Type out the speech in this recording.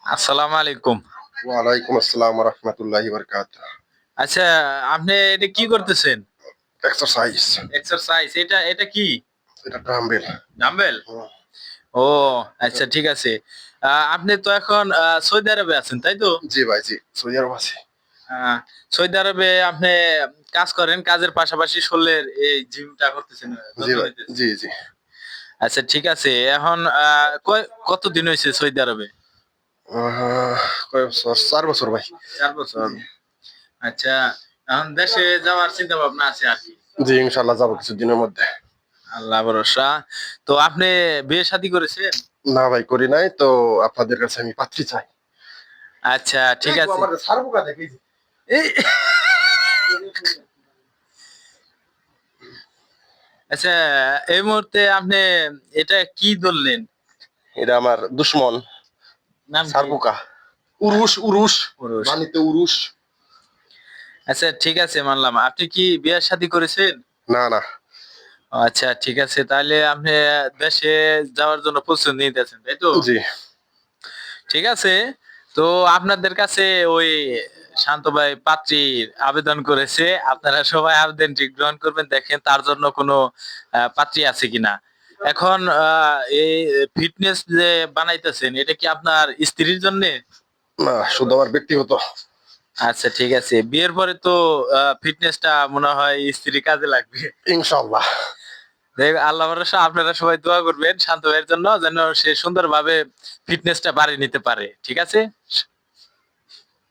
আসসালামু আলাইকুম। ওয়ালাইকুম আসসালাম ওয়া রাহমাতুল্লাহি ওয়া বারাকাতুহু। আচ্ছা, আপনি এটা কি করতেছেন? এক্সারসাইজ। এক্সারসাইজ এটা কি? এটা ডাম্বেল। ডাম্বেল? হুম, ও আচ্ছা ঠিক আছে। আপনি তো এখন সৌদি আরবে আছেন, তাই তো? জি ভাই জি। সৌদি আরব আছি। আ সৌদি আরবে আপনি কাজ করেন, কাজের পাশাপাশি শরীরের এই জিমটা করতেছেন, জি যত্ন ভাই। নিতেছেন। জি, জি। আচ্ছা ঠিক আছে। এখন কতদিন হইছে সৌদি আরবে? কয় বছর? ৪ বছর ভাই। ৪ বছর। জি। আচ্ছা, এখন দেশে যাওয়ার চিন্তা ভাবনা আছে আরকি। জি, ইনশাআল্লাহ যাবো কিছুদিনের মধ্যে। আল্লাহ ভরসা। তো আপনি বিয়ে শাদী করেছেন? না ভাই করি নাই। তো আপনাদের কাছে আমি পাত্রী চাই। আচ্ছা ঠিক দেখবো আছে। আমার ছাড়বো কা দেখি। এই আচ্ছা, এই মুহূর্তে আপনি এটা কি ধরলেন? এটা আমার দুশ্মন নাম কি? সারবুকা। উরুস, উরুস। পুরুষ। বাণীতে উরুস। আচ্ছা ঠিক আছে, মানলাম। আপনি কি বিয়ে শাদী করেছেন? না, না। আচ্ছা ঠিক আছে। তাহলে আপনি দেশে যাওয়ার জন্য প্রস্তুতি নিতেছেন, তাই তো? জি। ঠিক আছে। তো আপনাদের কাছে ওই শান্ত ভাই পাত্রীর আবেদন করেছে। আপনারা সবাই আবেদনটি গ্রহণ করবেন। দেখেন তার জন্য কোনো পাত্রী আছে কিনা। এখন এই ফিটনেস যে বানাইতেছেন, এটা কি আপনার স্ত্রীর জন্যে? না, শুধু আমার ব্যক্তিগত। আচ্ছা ঠিক আছে। বিয়ের পরে তো ফিটনেসটা মনে হয় স্ত্রীর কাজে লাগবে। ইনশাআল্লাহ। আল্লাহ ভরসা, আপনারা সবাই দোয়া করবেন শান্ত ভাইয়ের জন্য যেন সে সুন্দরভাবে ফিটনেসটা বাড়িয়ে নিতে পারে। ঠিক আছে?